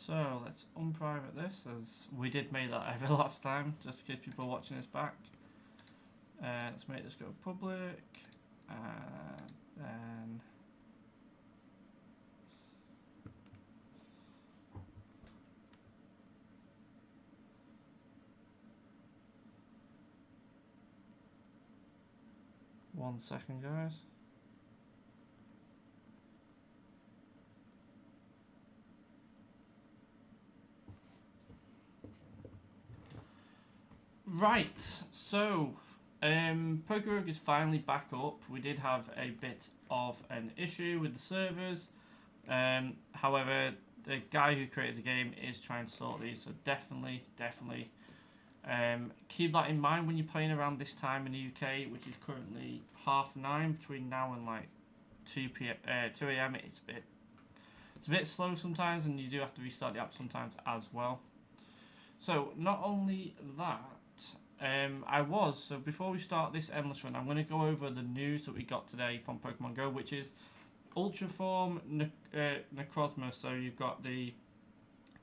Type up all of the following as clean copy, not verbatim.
So let's unprivate this, as we did make that over last time, just in case people are watching this back. Let's make this go public, and then one second, guys. Right, so Pokerogue is finally back up. We did have a bit of an issue with the servers. However, the guy who created the game is trying to sort these, so definitely keep that in mind when you're playing around this time in the UK, which is currently 9:30 between now and like 2 a.m. It's a bit slow sometimes, and you do have to restart the app sometimes as well. So not only that, so before we start this endless run, I'm going to go over the news that we got today from Pokemon Go, which is Ultra Form Necrozma. So you've got the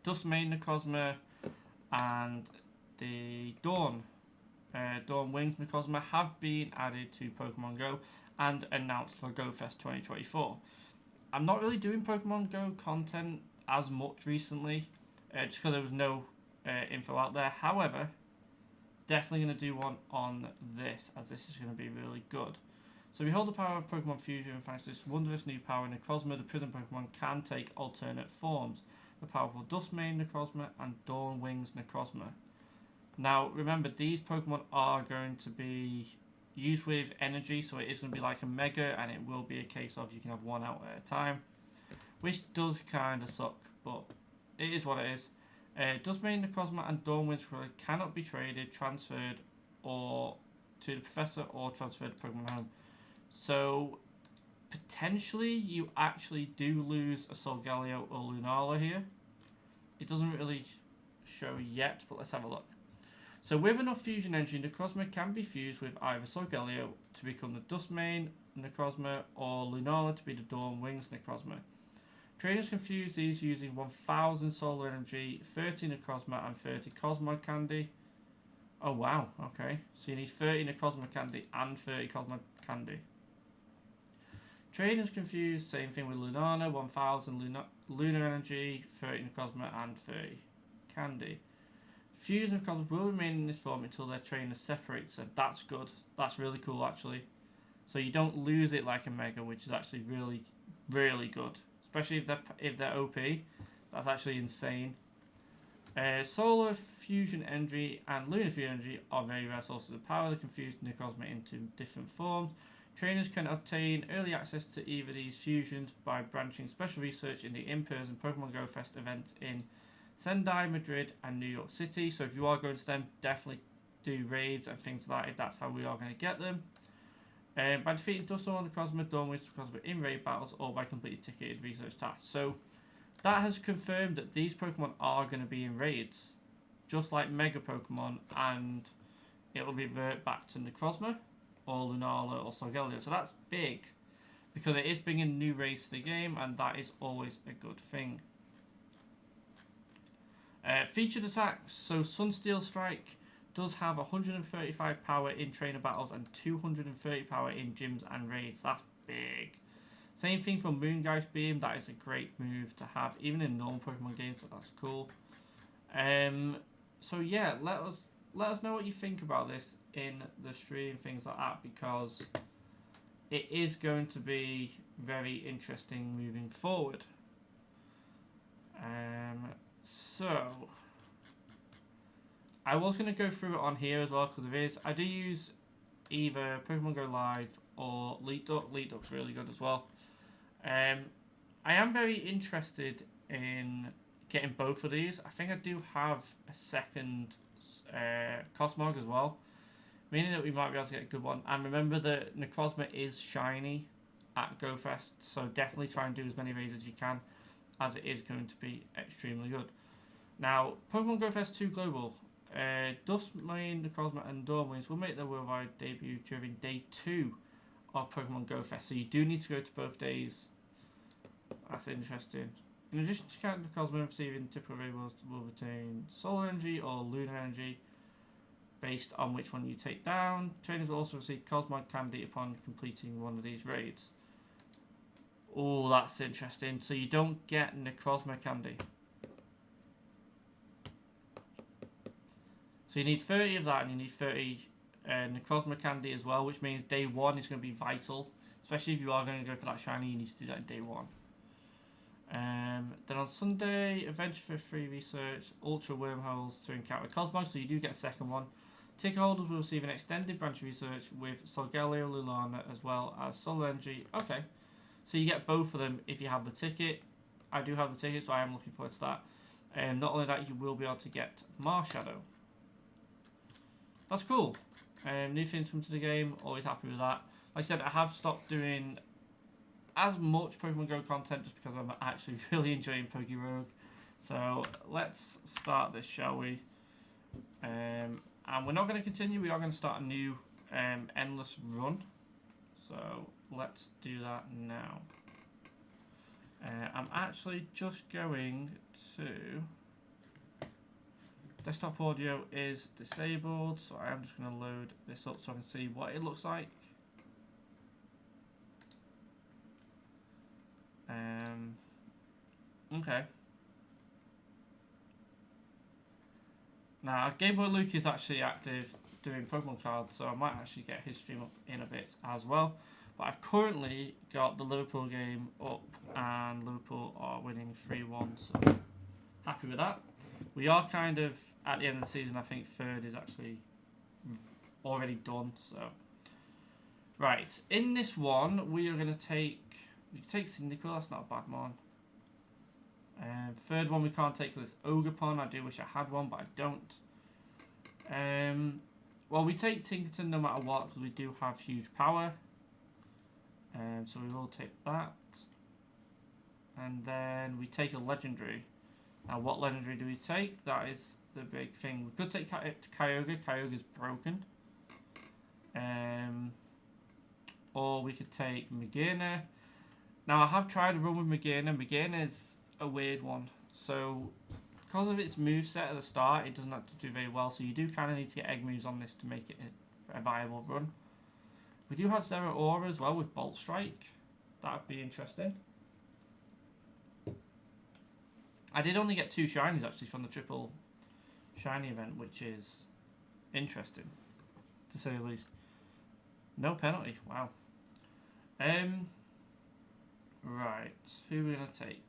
Dustmane Necrozma and the Dawn Wings Necrozma have been added to Pokemon Go and announced for GoFest 2024. I'm not really doing Pokemon Go content as much recently, just because there was no info out there. However, definitely going to do one on this, as this is going to be really good. So behold the power of Pokemon Fusion. Thanks to this wondrous new power, Necrozma, the prison Pokemon, can take alternate forms. The powerful Dustmane Necrozma and Dawn Wings Necrozma. Now, remember, these Pokemon are going to be used with energy, so it is going to be like a Mega, and it will be a case of you can have one out at a time, which does kind of suck, but it is what it is. Dustmane Necrozma and Dawn Wings cannot be traded, transferred, or to the Professor, or transferred to Pokemon Home. So, potentially, you actually do lose a Solgaleo or Lunala here. It doesn't really show yet, but let's have a look. So, with enough fusion energy, Necrozma can be fused with either Solgaleo to become the Dustmane Necrozma, or Lunala to be the Dawn Wings Necrozma. Trainers can fuse these using 1000 solar energy, 30 Necrozma, and 30 Cosmog Candy. Oh wow, okay. So you need 30 Necrozma Candy and 30 Cosmog Candy. Trainers can fuse, same thing with Lunana, 1000 Lunar Energy, 30 Necrozma, and 30 Candy. Fuse Necrozma will remain in this form until their trainer separates them. That's good. That's really cool, actually. So you don't lose it like a Mega, which is actually really, really good. Especially if they're OP, that's actually insane. Solar Fusion Energy and Lunar Fusion Energy are very rare sources of power that can fuse Necrozma into different forms. Trainers can obtain early access to either of these fusions by branching special research in the in-person Pokemon Go Fest events in Sendai, Madrid, and New York City. So if you are going to them, definitely do raids and things like that if that's how we are going to get them. By defeating Dustmane Necrozma, Dawn Wings Necrozma in raid battles, or by completing ticketed research tasks. So that has confirmed that these Pokemon are going to be in raids, just like Mega Pokemon, and it will revert back to Necrozma, or Lunala, or Solgaleo. So that's big, because it is bringing new raids to the game, and that is always a good thing. Featured attacks, so Sunsteel Strike does have 135 power in trainer battles and 230 power in gyms and raids. That's big. Same thing for Moongeist Beam. That is a great move to have, even in normal Pokemon games. So that's cool. So yeah, let us know what you think about this in the stream, things like that, because it is going to be very interesting moving forward. So I was going to go through it on here as well, because I do use either Pokemon Go Live or LeetDuck. LeetDuck's really good as well. I am very interested in getting both of these. I think I do have a second Cosmog as well, meaning that we might be able to get a good one. And remember that Necrozma is shiny at GoFest, so definitely try and do as many raids as you can, as it is going to be extremely good. Now, Pokemon Go Fest 2 Global, Dustmane, Necrozma, and Dawn Wings will make their worldwide debut during day 2 of Pokemon Go Fest. So you do need to go to both days. That's interesting. In addition to counter the Cosmo receiving typical rainbows will retain solar energy or lunar energy based on which one you take down. Trainers will also receive Cosmog candy upon completing one of these raids. Oh, that's interesting. So you don't get Necrozma candy. So you need 30 of that, and you need 30 Necrozma candy as well, which means day 1 is going to be vital. Especially if you are going to go for that shiny, you need to do that in day 1. Then on Sunday, Adventure for free research, Ultra Wormholes to encounter Cosmog, so you do get a second one. Ticket holders will receive an extended branch research with Solgaleo Lulana as well as Solar Energy. Okay, so you get both of them if you have the ticket. I do have the ticket, so I am looking forward to that. Not only that, you will be able to get Marshadow. That's cool. New things come to the game, always happy with that. Like I said, I have stopped doing as much Pokemon Go content just because I'm actually really enjoying Pokerogue. So let's start this, shall we? And we're not going to continue, we are going to start a new endless run. So let's do that now. I'm actually just going to... Desktop audio is disabled, so I am just going to load this up so I can see what it looks like. Okay. Now, Game Boy Luke is actually active doing Pokemon cards, so I might actually get his stream up in a bit as well. But I've currently got the Liverpool game up, and Liverpool are winning 3-1, so happy with that. We are kind of at the end of the season. I think third is actually already done. So, right, in this one we are going to take. We can take Cyndaquil. That's not a bad one. Third one we can't take this Ogerpon. I do wish I had one, but I don't. Well, we take Tinkaton no matter what because we do have huge power. So we will take that. And then we take a legendary. Now, what legendary do we take? That is the big thing. We could take Kyogre. Kyogre's broken. Or we could take Magearna. Now, I have tried to run with Magearna. Magearna is a weird one. So, because of its moveset at the start, it doesn't have to do very well. So, you do kind of need to get egg moves on this to make it a viable run. We do have Zeraora as well with Bolt Strike. That would be interesting. I did only get 2 shinies actually from the triple shiny event, which is interesting, to say the least. No penalty, wow. Right, who are we going to take?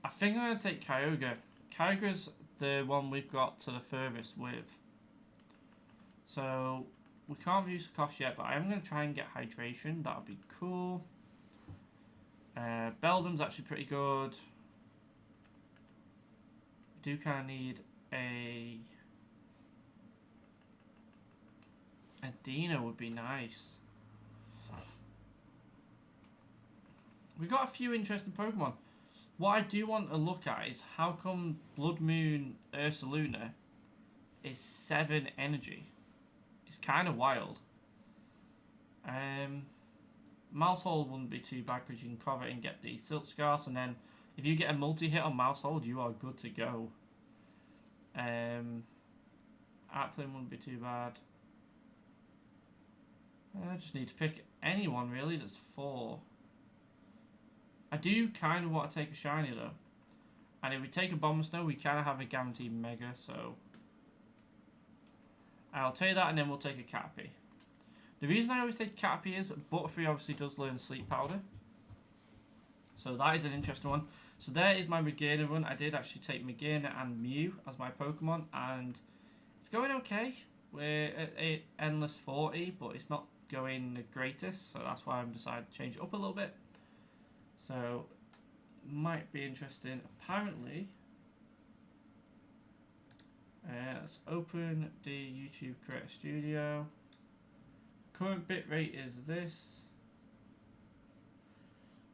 I think I'm going to take Kyogre. Kyogre's the one we've got to the furthest with. So, we can't use the cost yet, but I am going to try and get Hydration. That would be cool. Beldum's actually pretty good. We do kind of need a Dino would be nice. We got a few interesting Pokemon. What I do want to look at is how come Blood Moon Ursaluna is 7 energy. It's kind of wild. Mousehold wouldn't be too bad because you can cover it and get the Silk Scarf, and then if you get a multi-hit on Mousehold, you are good to go. Applin wouldn't be too bad. I just need to pick anyone really that's 4. I do kind of want to take a shiny though. And if we take a Bomb Snow, we kind of have a guaranteed Mega, so I'll tell you that, and then we'll take a Caterpie. The reason I always take Caterpie is Butterfree obviously does learn Sleep Powder. So that is an interesting one. So there is my Magearna run. I did actually take Magearna and Mew as my Pokemon, and it's going okay. We're at Endless 40, but it's not going the greatest, so that's why I've decided to change it up a little bit. So, might be interesting. Apparently, let's open the YouTube Creator Studio. Current bitrate is this.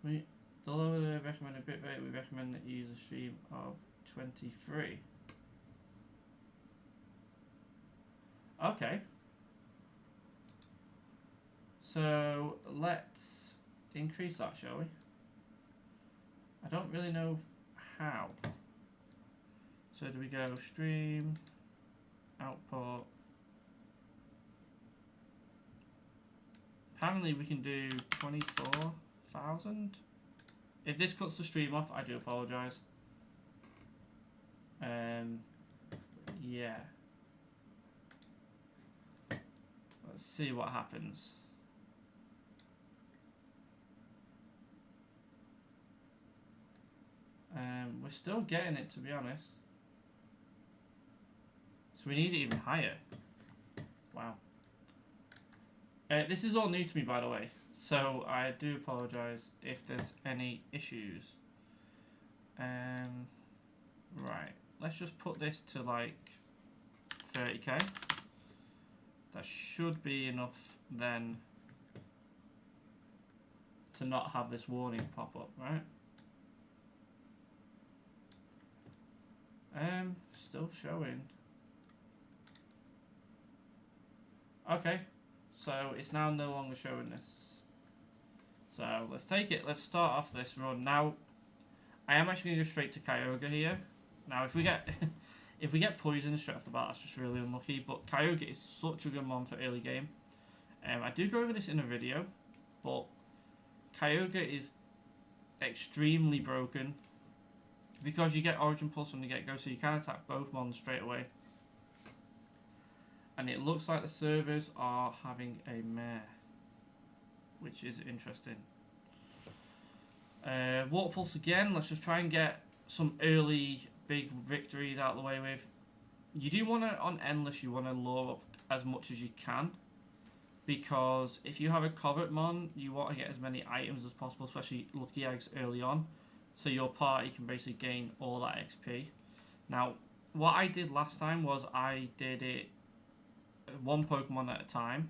The lower the recommended bitrate, we recommend that you use a stream of 23. Okay. So let's increase that, shall we? I don't really know how. So do we go stream, output? Apparently we can do 24,000. If this cuts the stream off, I do apologise. Yeah. Let's see what happens. We're still getting it, to be honest. So we need it even higher. Wow. This is all new to me, by the way. So I do apologise if there's any issues. Right. Let's just put this to like 30k. That should be enough then to not have this warning pop up, right? Still showing. Okay, so it's now no longer showing this. So let's take it. Let's start off this run. Now, I am actually going to go straight to Kyogre here. Now, if we get if we get poisoned straight off the bat, that's just really unlucky. But Kyogre is such a good mon for early game. I do go over this in a video, but Kyogre is extremely broken because you get Origin Pulse from the get-go, so you can attack both mons straight away. And it looks like the servers are having a mare, which is interesting. Water Pulse again. Let's just try and get some early big victories out of the way with. You do want to, on Endless, you want to lure up as much as you can. Because if you have a Covert Mon, you want to get as many items as possible, especially Lucky Eggs early on. So your party can basically gain all that XP. Now, what I did last time was I did it one Pokemon at a time.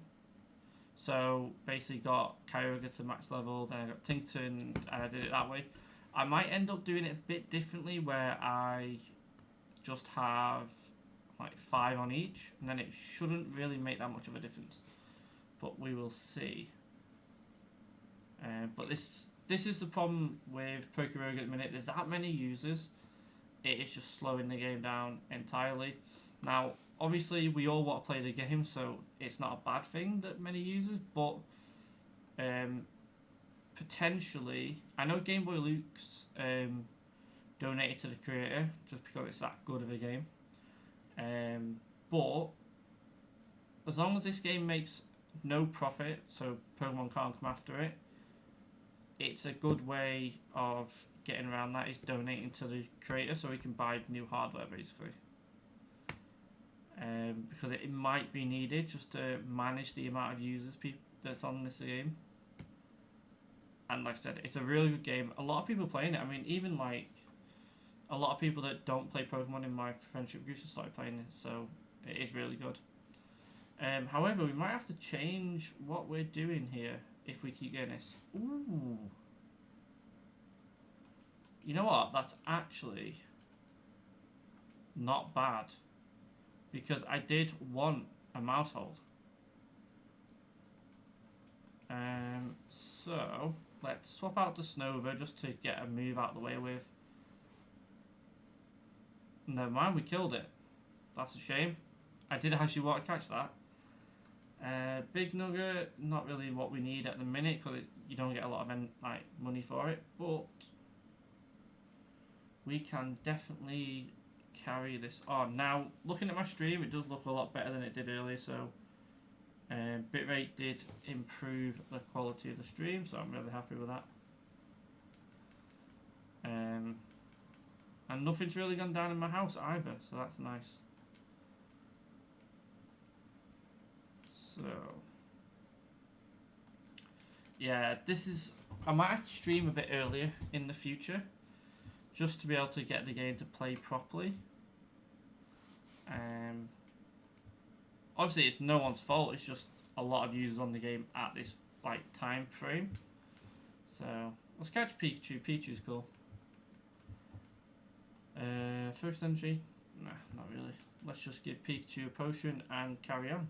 So basically got Kyogre to max level, then I got tinkaton, and I did it that way. I might end up doing it a bit differently where I just have like 5 on each, and then it shouldn't really make that much of a difference. But we will see. But this is the problem with Pokerogue at the minute. There's that many users. It is just slowing the game down entirely. Now, obviously, we all want to play the game, so it's not a bad thing that many users, but potentially, I know Game Boy Luke's donated to the creator just because it's that good of a game. But as long as this game makes no profit, so Pokemon can't come after it, it's a good way of getting around that is donating to the creator so he can buy new hardware basically. Because it might be needed just to manage the amount of users that's on this game. And like I said, it's a really good game. A lot of people playing it. I mean, even like a lot of people that don't play Pokemon in my friendship groups have started playing it, so it is really good. However, we might have to change what we're doing here if we keep getting this. Ooh. You know what? That's actually not bad. Because I did want a mouse hold. So, let's swap out to Snova just to get a move out of the way with. Never mind, we killed it. That's a shame. I did actually want to catch that. Big Nugget, not really what we need at the minute because you don't get a lot of money for it. But we can definitely carry this on. Now, looking at my stream, it does look a lot better than it did earlier, so bitrate did improve the quality of the stream, so I'm really happy with that. And nothing's really gone down in my house either, so that's nice. So yeah, I might have to stream a bit earlier in the future just to be able to get the game to play properly. Obviously, it's no one's fault. It's just a lot of users on the game at this time frame. So let's catch Pikachu. Pikachu's cool. First entry, nah, not really. Let's just give Pikachu a potion and carry on.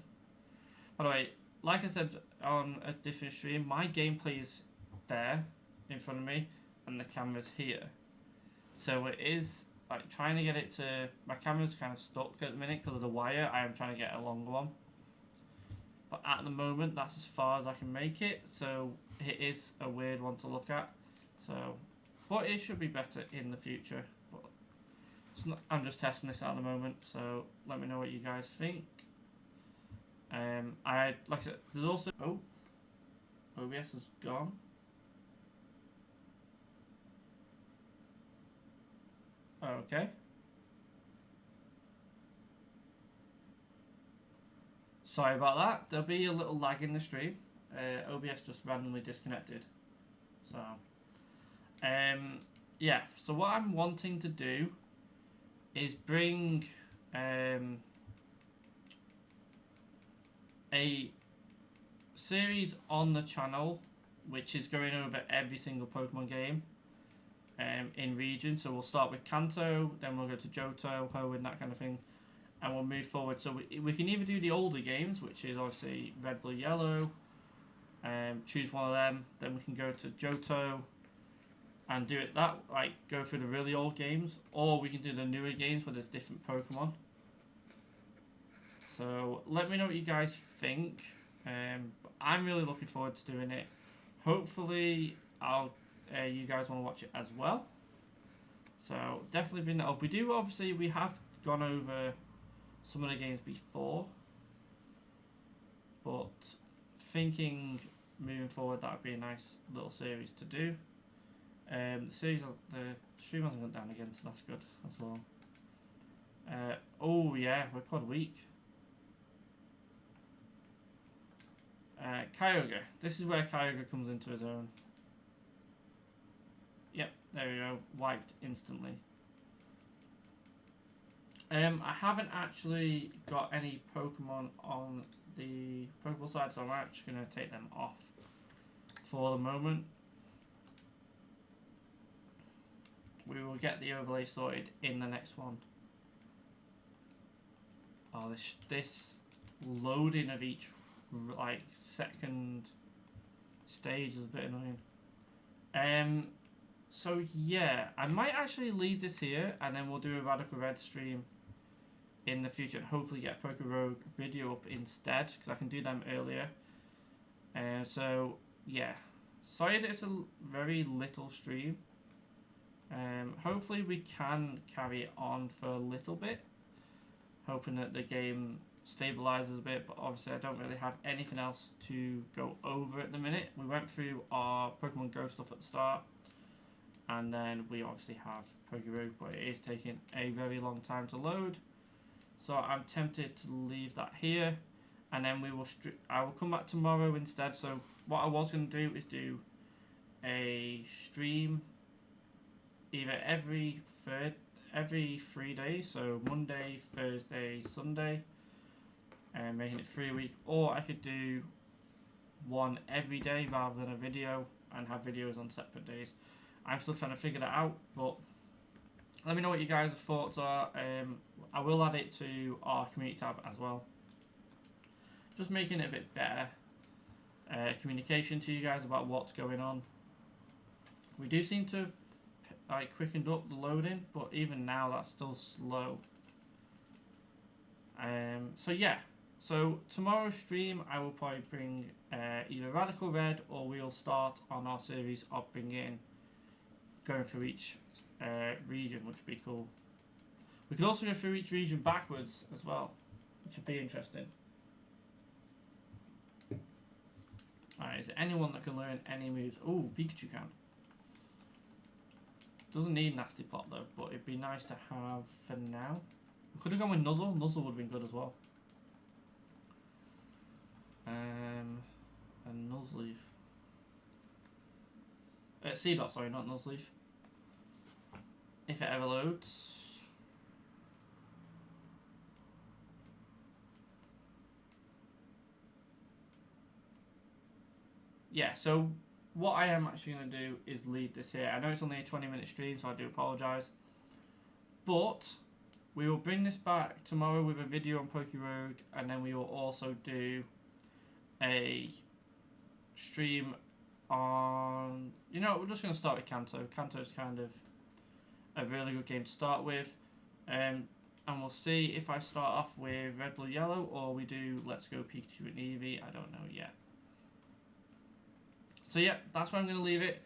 By the way, like I said on a different stream, my gameplay is there in front of me. and the camera's here. So it is like trying to get it to, my camera's kind of stuck at the minute because of the wire. I am trying to get a longer one. But at the moment, that's as far as I can make it. So it is a weird one to look at. So, but it should be better in the future. But it's not, I'm just testing this at the moment. So let me know what you guys think. Like I said, there's also, oh, OBS has gone. Okay. Sorry about that. There'll be a little lag in the stream. OBS just randomly disconnected. So, yeah. So what I'm wanting to do is bring a series on the channel, which is going over every single Pokemon game in region. So we'll start with Kanto, then we'll go to Johto, Hoenn, that kind of thing, and we'll move forward. So we can either do the older games, which is obviously Red, Blue, Yellow, choose one of them, then we can go to Johto and do it that, like go through the really old games, or we can do the newer games where there's different Pokemon. So let me know what you guys think. I'm really looking forward to doing it. Hopefully you guys want to watch it as well. So definitely bring that up. We have gone over some of the games before, but thinking moving forward that would be a nice little series to do. The stream hasn't gone down again, so that's good. That's long. Oh yeah, we're quite weak. Kyogre. This is where Kyogre comes into his own. Yep, there we go. Wiped instantly. I haven't actually got any Pokemon on the Pokeball side, so I'm actually going to take them off for the moment. We will get the overlay sorted in the next one. Oh, this loading of each like second stage is a bit annoying. So yeah, I might actually leave this here, and then we'll do a Radical Red stream in the future, and hopefully get a Pokerogue video up instead, because I can do them earlier. So yeah, sorry that it's a very little stream. Hopefully we can carry it on for a little bit, hoping that the game stabilizes a bit, but obviously I don't really have anything else to go over at the minute. We went through our Pokemon Go stuff at the start, and then we obviously have Pokerogue, but it is taking a very long time to load, so I'm tempted to leave that here, and then I will come back tomorrow instead. So what I was going to do is do a stream either every 3 days, so Monday, Thursday, Sunday, and making it 3 a week, or I could do one every day rather than a video and have videos on separate days. I'm still trying to figure that out, but let me know what you guys' thoughts are. I will add it to our community tab as well, just making it a bit better communication to you guys about what's going on. We do seem to have like quickened up the loading, but even now that's still slow. So yeah, so tomorrow's stream I will probably bring either Radical Red, or we'll start on our series of going through each region, which would be cool. We could also go through each region backwards as well, which would be interesting. Alright, is there anyone that can learn any moves? Oh, Pikachu can. Doesn't need Nasty Plot though, but it'd be nice to have for now. We could have gone with Nuzzle. Nuzzle would have been good as well. And Nuzleaf. Seedot, sorry, not Nuzleaf. If it ever loads. Yeah, so what I am actually going to do is leave this here. I know it's only a 20-minute stream, so I do apologise. But we will bring this back tomorrow with a video on Pokerogue, and then we will also do a stream on... You know, we're just going to start with Kanto. Kanto's kind of a really good game to start with. And we'll see if I start off with Red, Blue, Yellow, or we do Let's Go Pikachu and Eevee. I don't know yet. So yeah, that's where I'm going to leave it.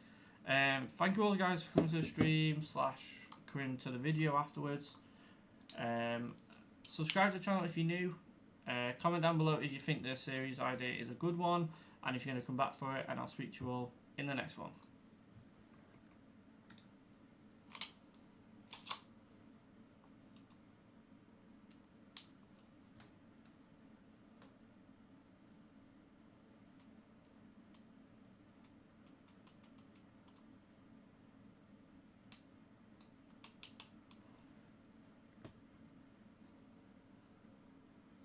Thank you all guys for coming to the stream / coming to the video afterwards. Subscribe to the channel if you're new. Comment down below if you think the series idea is a good one and if you're going to come back for it, and I'll speak to you all in the next one.